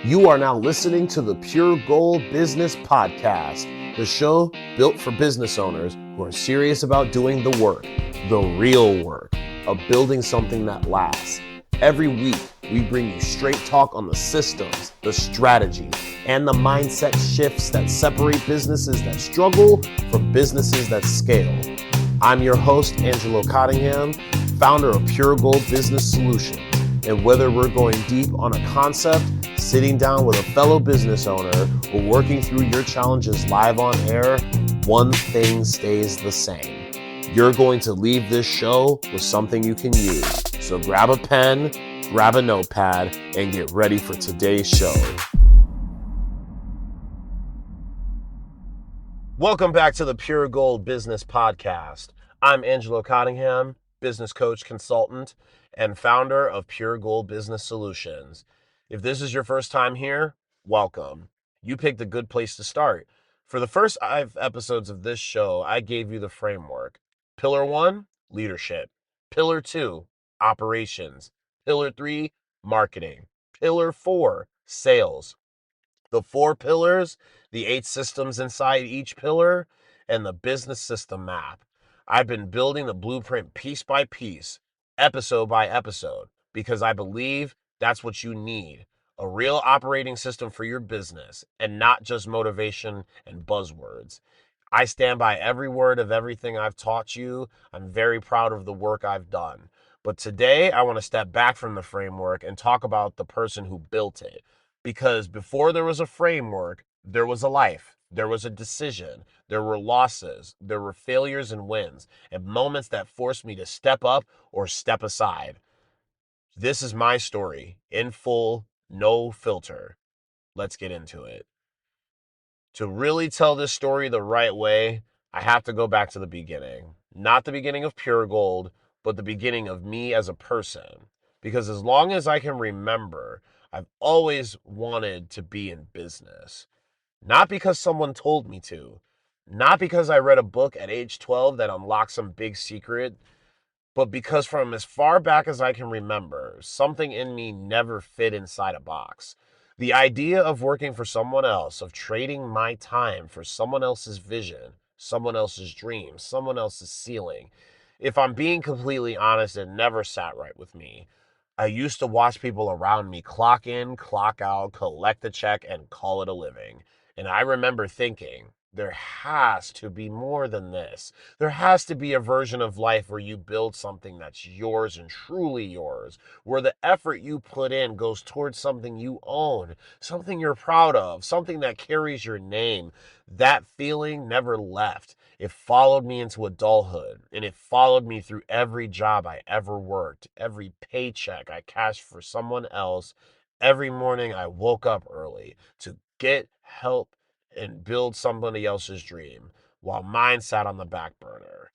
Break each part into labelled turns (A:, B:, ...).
A: You are now listening to the Pure Gold Business Podcast, the show built for business owners who are serious about doing the work, the real work, of building something that lasts. Every week, we bring you straight talk on the systems, the strategy, and the mindset shifts that separate businesses that struggle from businesses that scale. I'm your host, Angelo Cottingham, founder of Pure Gold Business Solutions. And whether we're going deep on a concept, sitting down with a fellow business owner, or working through your challenges live on air, one thing stays the same. You're going to leave this show with something you can use. So grab a pen, grab a notepad, and get ready for today's show. Welcome back to the Pure Gold Business Podcast. I'm Angelo Cottingham, business coach, consultant, and founder of Pure Gold Business Solutions. If this is your first time here, welcome. You picked a good place to start. For the first 5 episodes of this show, I gave you the framework. Pillar 1, leadership. Pillar 2, operations. Pillar 3, marketing. Pillar 4, sales. The 4 pillars, the 8 systems inside each pillar, and the business system map. I've been building the blueprint piece by piece, episode by episode, because I believe that's what you need. A real operating system for your business, and not just motivation and buzzwords. I stand by every word of everything I've taught you. I'm very proud of the work I've done. But today, I want to step back from the framework and talk about the person who built it. Because before there was a framework, there was a life, there was a decision, there were losses, there were failures and wins, and moments that forced me to step up or step aside. This is my story, in full, no filter. Let's get into it. To really tell this story the right way, I have to go back to the beginning. Not the beginning of Pure Gold, but the beginning of me as a person. Because as long as I can remember, I've always wanted to be in business. Not because someone told me to. Not because I read a book at age 12 that unlocked some big secret. But because from as far back as I can remember, something in me never fit inside a box. The idea of working for someone else, of trading my time for someone else's vision, someone else's dream, someone else's ceiling. If I'm being completely honest, it never sat right with me. I used to watch people around me clock in, clock out, collect a check, and call it a living. And I remember thinking, there has to be more than this. There has to be a version of life where you build something that's yours and truly yours, where the effort you put in goes towards something you own, something you're proud of, something that carries your name. That feeling never left. It followed me into adulthood, and it followed me through every job I ever worked, every paycheck I cashed for someone else, every morning I woke up early to get help and build somebody else's dream while mine sat on the back burner.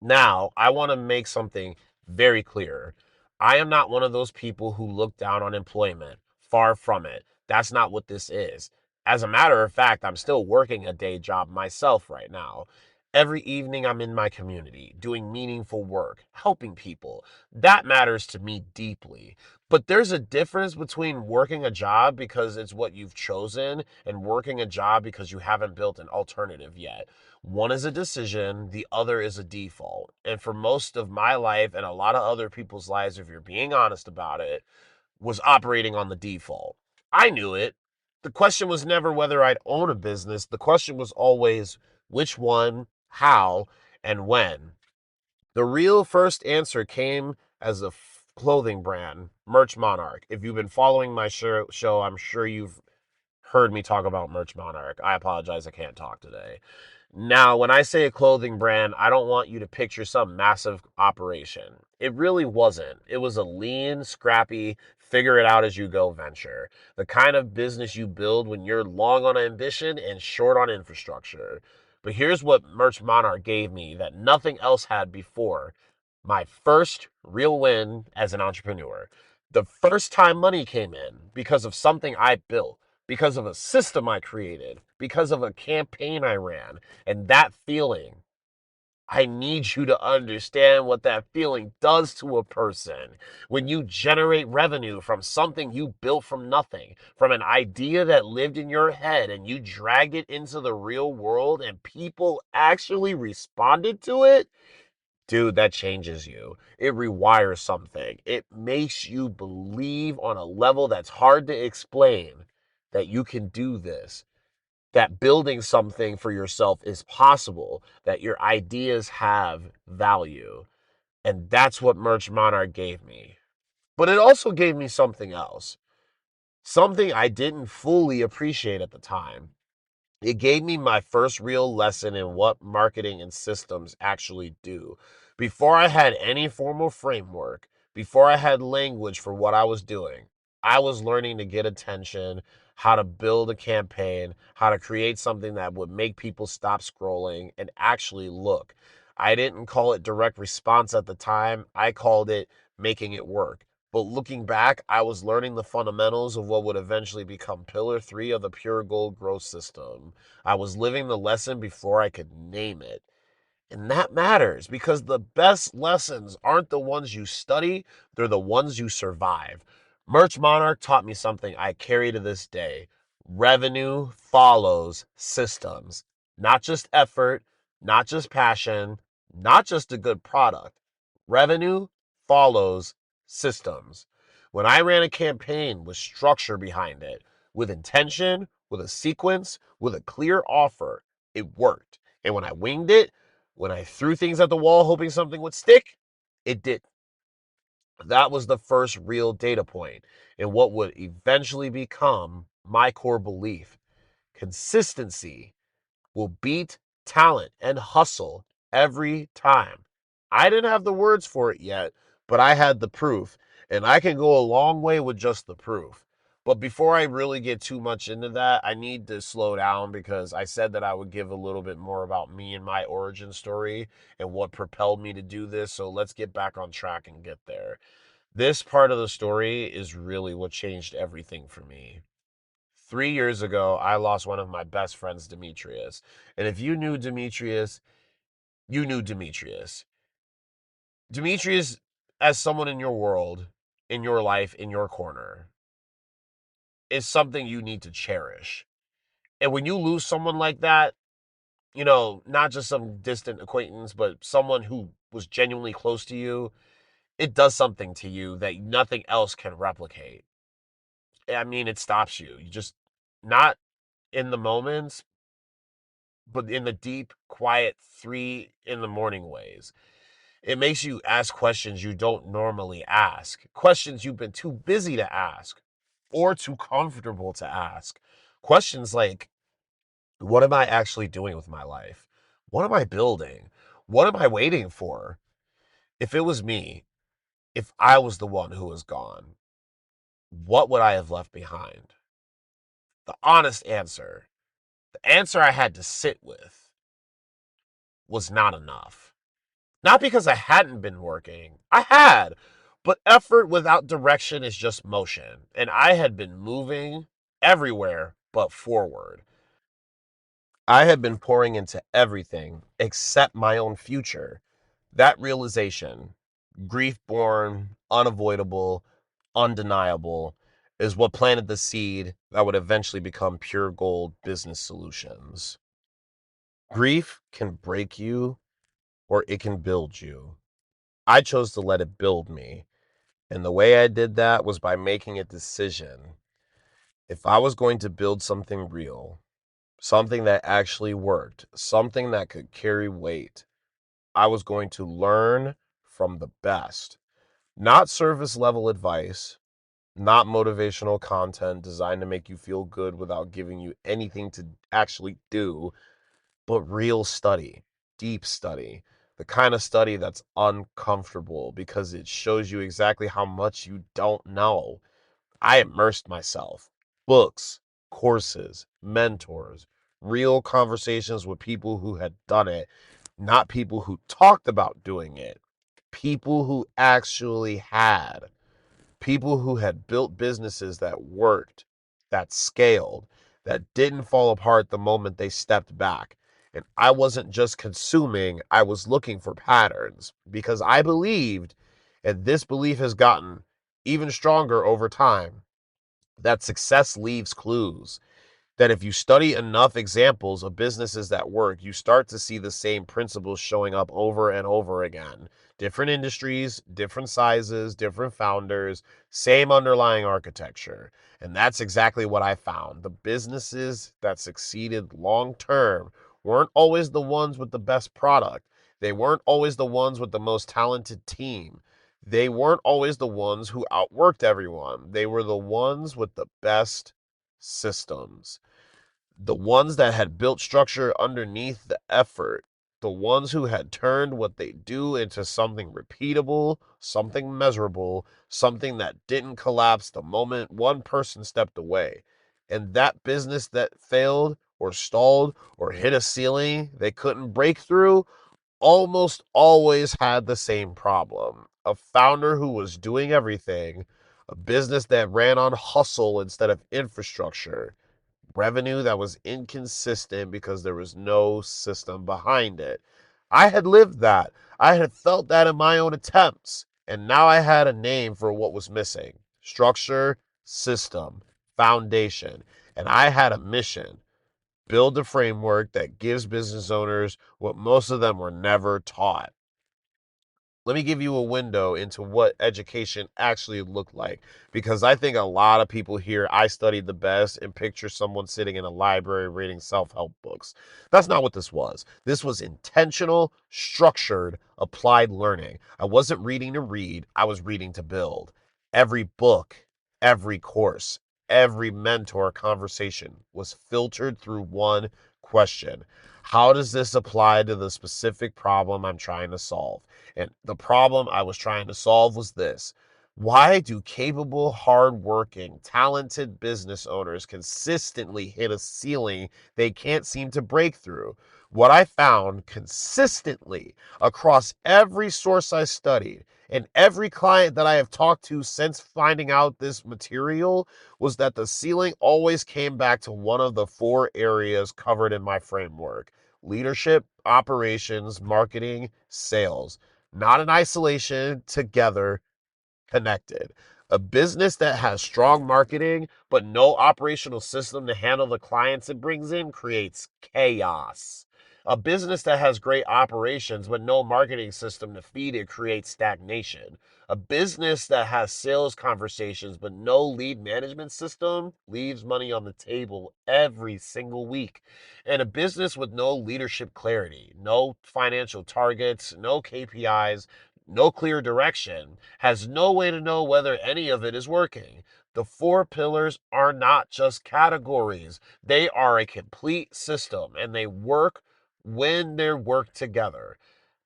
A: Now, I want to make something very clear. I am not one of those people who look down on employment. Far from it. That's not what this is. As a matter of fact, I'm still working a day job myself right now. Every evening I'm in my community, doing meaningful work, helping people. That matters to me deeply. But there's a difference between working a job because it's what you've chosen and working a job because you haven't built an alternative yet. One is a decision, the other is a default. And for most of my life and a lot of other people's lives, if you're being honest about it, was operating on the default. I knew it. The question was never whether I'd own a business. The question was always which one, how, and when. The real first answer came as a clothing brand, Merch Monarch. If you've been following my show, I'm sure you've heard me talk about Merch Monarch. I apologize, I can't talk today. Now, when I say a clothing brand, I don't want you to picture some massive operation. It really wasn't. It was a lean, scrappy, figure it out as you go venture. The kind of business you build when you're long on ambition and short on infrastructure. But here's what Merch Monarch gave me that nothing else had before. My first real win as an entrepreneur. The first time money came in because of something I built, because of a system I created, because of a campaign I ran. And that feeling, I need you to understand what that feeling does to a person when you generate revenue from something you built from nothing, from an idea that lived in your head and you dragged it into the real world and people actually responded to it. Dude, that changes you. It rewires something. It makes you believe on a level that's hard to explain that you can do this, that building something for yourself is possible, that your ideas have value. And that's what Merch Monarch gave me. But it also gave me something else, something I didn't fully appreciate at the time. It gave me my first real lesson in what marketing and systems actually do. Before I had any formal framework, before I had language for what I was doing, I was learning to get attention, how to build a campaign, how to create something that would make people stop scrolling and actually look. I didn't call it direct response at the time, I called it making it work. But looking back, I was learning the fundamentals of what would eventually become Pillar 3 of the Pure Gold growth system. I was living the lesson before I could name it. And that matters because the best lessons aren't the ones you study, they're the ones you survive. Merch Monarch taught me something I carry to this day. Revenue follows systems, not just effort, not just passion, not just a good product. Revenue follows systems. When I ran a campaign with structure behind it, with intention, with a sequence, with a clear offer, it worked. And when I winged it, when I threw things at the wall hoping something would stick, it did. That was the first real data point in what would eventually become my core belief. Consistency will beat talent and hustle every time. I didn't have the words for it yet, but I had the proof, and I can go a long way with just the proof. But before I really get too much into that, I need to slow down because I said that I would give a little bit more about me and my origin story and what propelled me to do this. So let's get back on track and get there. This part of the story is really what changed everything for me. 3 years ago, I lost one of my best friends, Demetrius. And if you knew Demetrius, you knew Demetrius. Demetrius, as someone in your world, in your life, in your corner, is something you need to cherish. And when you lose someone like that, not just some distant acquaintance, but someone who was genuinely close to you, it does something to you that nothing else can replicate. I mean, it stops you. You just, not in the moments, but in the deep, quiet 3 in the morning ways. It makes you ask questions you don't normally ask, questions you've been too busy to ask or too comfortable to ask. Questions like, what am I actually doing with my life? What am I building? What am I waiting for? If it was me, if I was the one who was gone, what would I have left behind? The honest answer, the answer I had to sit with, was not enough. Not because I hadn't been working. I had. But effort without direction is just motion. And I had been moving everywhere but forward. I had been pouring into everything except my own future. That realization, grief born, unavoidable, undeniable, is what planted the seed that would eventually become Pure Gold Business Solutions. Grief can break you or it can build you. I chose to let it build me. And the way I did that was by making a decision. If I was going to build something real, something that actually worked, something that could carry weight, I was going to learn from the best. Not surface level advice, not motivational content designed to make you feel good without giving you anything to actually do, but real study, deep study, the kind of study that's uncomfortable because it shows you exactly how much you don't know. I immersed myself. Books, courses, mentors, real conversations with people who had done it, not people who talked about doing it, people who actually had, people who had built businesses that worked, that scaled, that didn't fall apart the moment they stepped back. And I wasn't just consuming, I was looking for patterns because I believed, and this belief has gotten even stronger over time, that success leaves clues. That if you study enough examples of businesses that work, you start to see the same principles showing up over and over again. Different industries, different sizes, different founders, same underlying architecture. And that's exactly what I found. The businesses that succeeded long term weren't always the ones with the best product. They weren't always the ones with the most talented team. They weren't always the ones who outworked everyone. They were the ones with the best systems, the ones that had built structure underneath the effort, the ones who had turned what they do into something repeatable, something measurable, something that didn't collapse the moment one person stepped away. And that business that failed or stalled or hit a ceiling they couldn't break through almost always had the same problem: a founder who was doing everything, a business that ran on hustle instead of infrastructure, revenue that was inconsistent because there was no system behind it. I had lived that. I had felt that in my own attempts. And now I had a name for what was missing: structure, system, foundation. And I had a mission: build a framework that gives business owners what most of them were never taught. Let me give you a window into what education actually looked like, because I think a lot of people hear I studied the best and picture someone sitting in a library reading self-help books. That's not what this was. This was intentional, structured, applied learning. I wasn't reading to read, I was reading to build. Every book, every course, every mentor conversation was filtered through one question: how does this apply to the specific problem I'm trying to solve? And the problem I was trying to solve was this: why do capable, hardworking, talented business owners consistently hit a ceiling they can't seem to break through? What I found consistently across every source I studied and every client that I have talked to since finding out this material was that the ceiling always came back to one of the four areas covered in my framework: leadership, operations, marketing, sales. Not in isolation, together, connected. A business that has strong marketing but no operational system to handle the clients it brings in creates chaos. A business that has great operations but no marketing system to feed it creates stagnation. A business that has sales conversations but no lead management system leaves money on the table every single week. And a business with no leadership clarity, no financial targets, no KPIs, no clear direction, has no way to know whether any of it is working. The four pillars are not just categories, they are a complete system, and they work when they work together.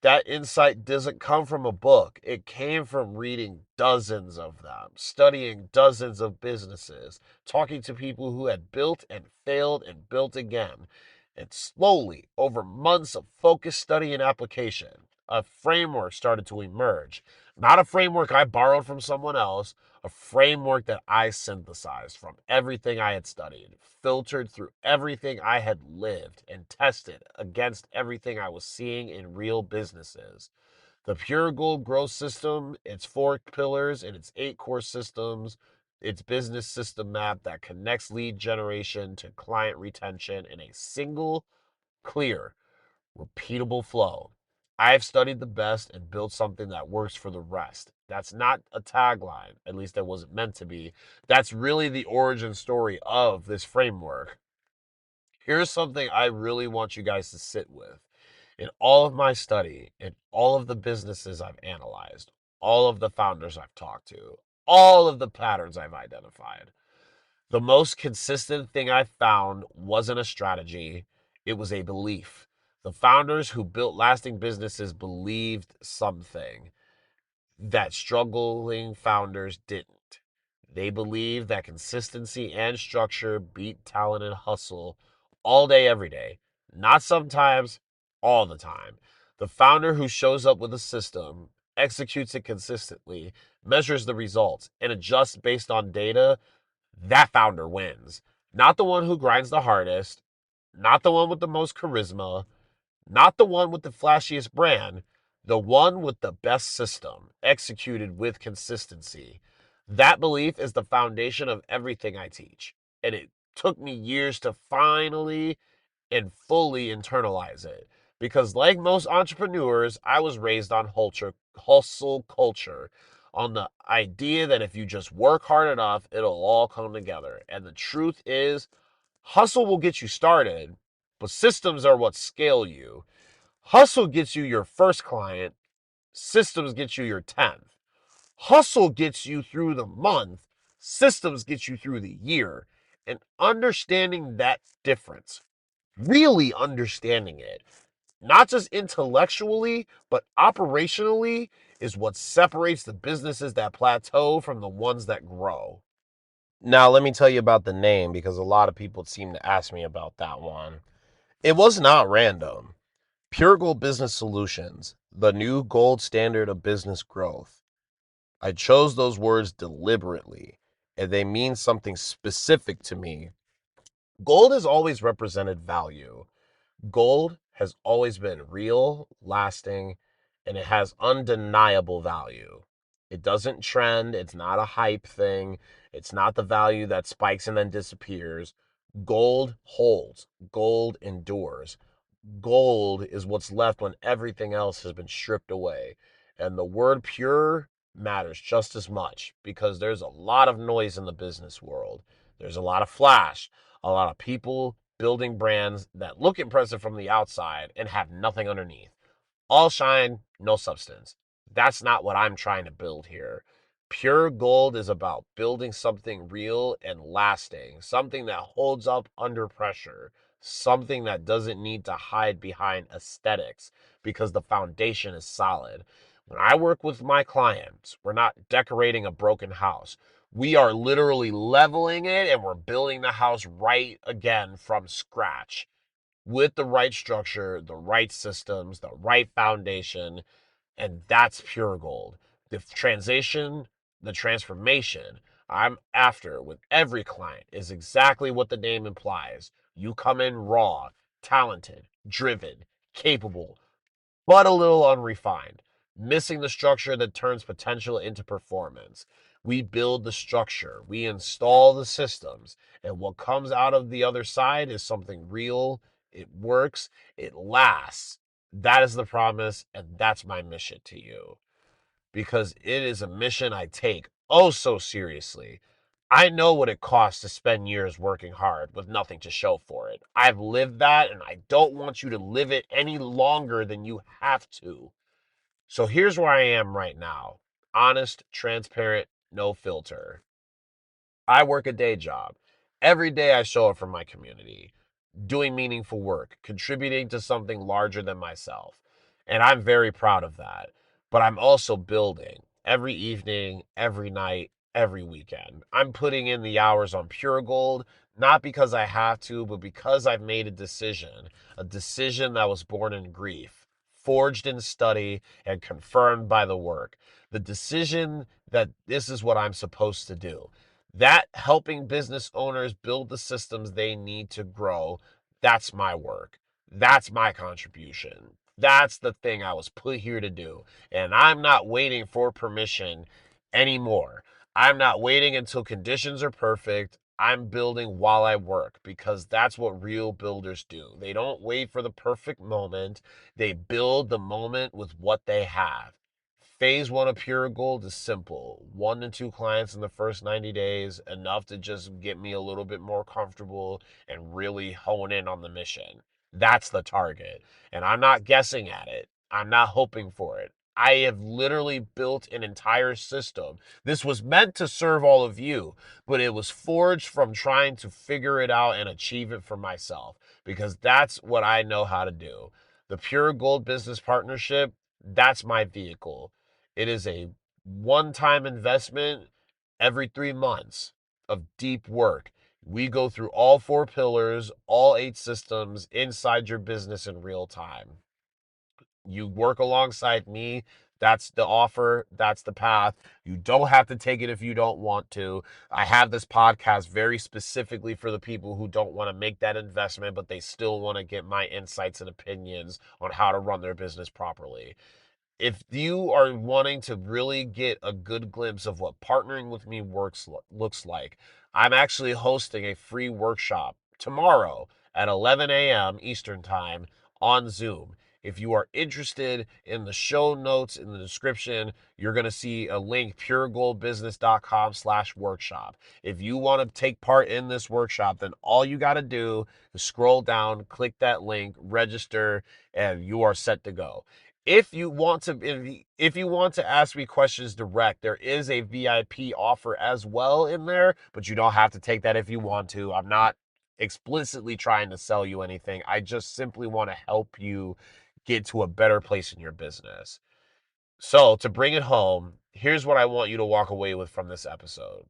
A: That insight doesn't come from a book. It came from reading dozens of them, studying dozens of businesses, talking to people who had built and failed and built again. And slowly, over months of focused study and application, a framework started to emerge. Not a framework I borrowed from someone else, a framework that I synthesized from everything I had studied, filtered through everything I had lived, and tested against everything I was seeing in real businesses. The Pure Gold Growth System, its four pillars and its eight core systems, its business system map that connects lead generation to client retention in a single, clear, repeatable flow. I've studied the best and built something that works for the rest. That's not a tagline, at least that wasn't meant to be. That's really the origin story of this framework. Here's something I really want you guys to sit with. In all of my study, in all of the businesses I've analyzed, all of the founders I've talked to, all of the patterns I've identified, the most consistent thing I found wasn't a strategy, it was a belief. The founders who built lasting businesses believed something that struggling founders didn't. They believed that consistency and structure beat talent and hustle all day, every day. Not sometimes, all the time. The founder who shows up with a system, executes it consistently, measures the results, and adjusts based on data, that founder wins. Not the one who grinds the hardest, not the one with the most charisma, Not the one with the flashiest brand, the one with the best system, executed with consistency. That belief is the foundation of everything I teach. And it took me years to finally and fully internalize it. Because, like most entrepreneurs, I was raised on hustle culture, on the idea that if you just work hard enough, it'll all come together. And the truth is, hustle will get you started, but systems are what scale you. Hustle gets you your first client, systems get you your 10th. Hustle gets you through the month, systems get you through the year. And understanding that difference, really understanding it, not just intellectually, but operationally, is what separates the businesses that plateau from the ones that grow. Now, let me tell you about the name because a lot of people seem to ask me about that one. It was not random. Pure Gold Business Solutions, the new gold standard of business growth. I chose those words deliberately, and they mean something specific to me. Gold has always represented value. Gold has always been real, lasting, and it has undeniable value. It doesn't trend, it's not a hype thing, it's not the value that spikes and then disappears. Gold holds, gold endures. Gold is what's left when everything else has been stripped away. And the word pure matters just as much because there's a lot of noise in the business world. There's a lot of flash, a lot of people building brands that look impressive from the outside and have nothing underneath. All shine, no substance. That's not what I'm trying to build here. Pure gold is about building something real and lasting, something that holds up under pressure, something that doesn't need to hide behind aesthetics because the foundation is solid. When I work with my clients, we're not decorating a broken house. We are literally leveling it and we're building the house right again from scratch with the right structure, the right systems, the right foundation, and that's pure gold. The transition, the transformation I'm after with every client is exactly what the name implies. You come in raw, talented, driven, capable, but a little unrefined, missing the structure that turns potential into performance. We build the structure, we install the systems, and what comes out of the other side is something real. It works, it lasts. That is the promise, and that's my mission to you because it is a mission I take oh so seriously. I know what it costs to spend years working hard with nothing to show for it. I've lived that, and I don't want you to live it any longer than you have to. So here's where I am right now: honest, transparent, no filter. I work a day job. Every day I show up for my community, doing meaningful work, contributing to something larger than myself. And I'm very proud of that. But I'm also building every evening, every night, every weekend. I'm putting in the hours on Pure Gold, not because I have to, but because I've made a decision that was born in grief, forged in study, and confirmed by the work. The decision that this is what I'm supposed to do. That helping business owners build the systems they need to grow, that's my work. That's my contribution. That's the thing I was put here to do. And I'm not waiting for permission anymore. I'm not waiting until conditions are perfect. I'm building while I work because that's what real builders do. They don't wait for the perfect moment. They build the moment with what they have. Phase one of Pure Gold is simple: 1 to 2 clients in the first 90 days, enough to just get me a little bit more comfortable and really hone in on the mission. That's the target. And I'm not guessing at it, I'm not hoping for it. I have literally built an entire system. This was meant to serve all of you, but it was forged from trying to figure it out and achieve it for myself because that's what I know how to do. The Pure Gold Business Partnership, that's my vehicle. It is a one-time investment every 3 months of deep work. We go through all 4 pillars, all 8 systems inside your business in real time. You work alongside me. That's the offer. That's the path. You don't have to take it if you don't want to. I have this podcast very specifically for the people who don't want to make that investment, but they still want to get my insights and opinions on how to run their business properly. If you are wanting to really get a good glimpse of what partnering with me looks like, I'm actually hosting a free workshop tomorrow at 11 a.m. Eastern Time on Zoom. If you are interested, in the show notes in the description, you're going to see a link, puregoldbusiness.com/workshop. If you want to take part in this workshop, then all you got to do is scroll down, click that link, register, and you are set to go. If you want to ask me questions direct, there is a VIP offer as well in there, but you don't have to take that if you want to. I'm not explicitly trying to sell you anything. I just simply want to help you get to a better place in your business. So, to bring it home, here's what I want you to walk away with from this episode.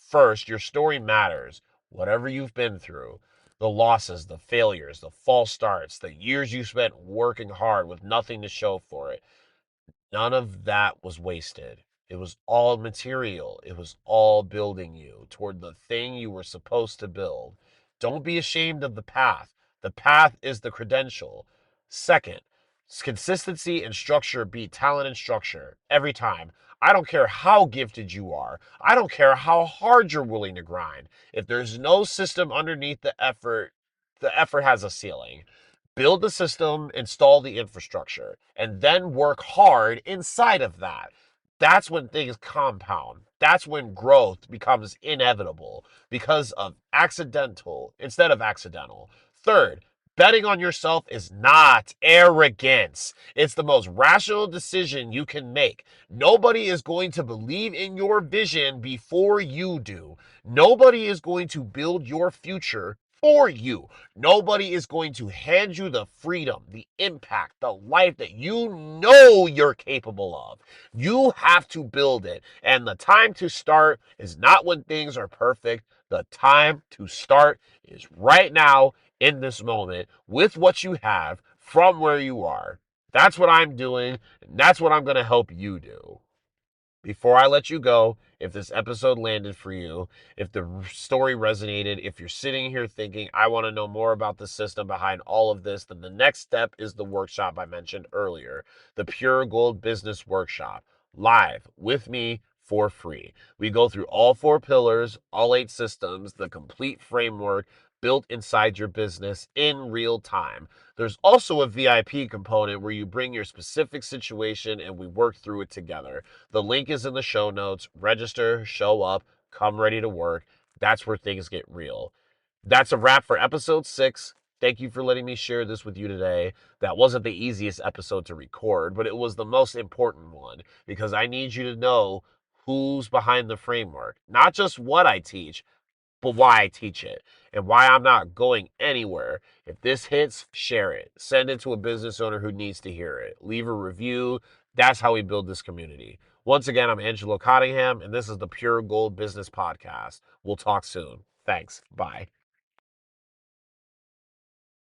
A: First, your story matters. Whatever you've been through, the losses, the failures, the false starts, the years you spent working hard with nothing to show for it, none of that was wasted. It was all material. It was all building you toward the thing you were supposed to build. Don't be ashamed of the path. The path is the credential. Second, consistency and structure beat talent and structure every time. I don't care how gifted you are. I don't care how hard you're willing to grind. If there's no system underneath the effort has a ceiling. Build the system, install the infrastructure, and then work hard inside of that. That's when things compound. That's when growth becomes inevitable because of accidental instead of accidental. Third, betting on yourself is not arrogance. It's the most rational decision you can make. Nobody is going to believe in your vision before you do. Nobody is going to build your future for you. Nobody is going to hand you the freedom, the impact, the life that you know you're capable of. You have to build it. And the time to start is not when things are perfect. The time to start is right now in this moment with what you have from where you are. That's what I'm doing, and that's what I'm going to help you do. Before I let you go, if this episode landed for you, if the story resonated, if you're sitting here thinking, I want to know more about the system behind all of this, then the next step is the workshop I mentioned earlier, the Pure Gold Business Workshop, live with me for free. We go through all 4 pillars, all 8 systems, the complete framework built inside your business in real time. There's also a VIP component where you bring your specific situation and we work through it together. The link is in the show notes. Register, show up, come ready to work. That's where things get real. That's a wrap for episode 6. Thank you for letting me share this with you today. That wasn't the easiest episode to record, but it was the most important one because I need you to know who's behind the framework. Not just what I teach, but why I teach it and why I'm not going anywhere. If this hits, share it. Send it to a business owner who needs to hear it. Leave a review. That's how we build this community. Once again, I'm Angelo Cottingham, and this is the Pure Gold Business Podcast. We'll talk soon. Thanks. Bye.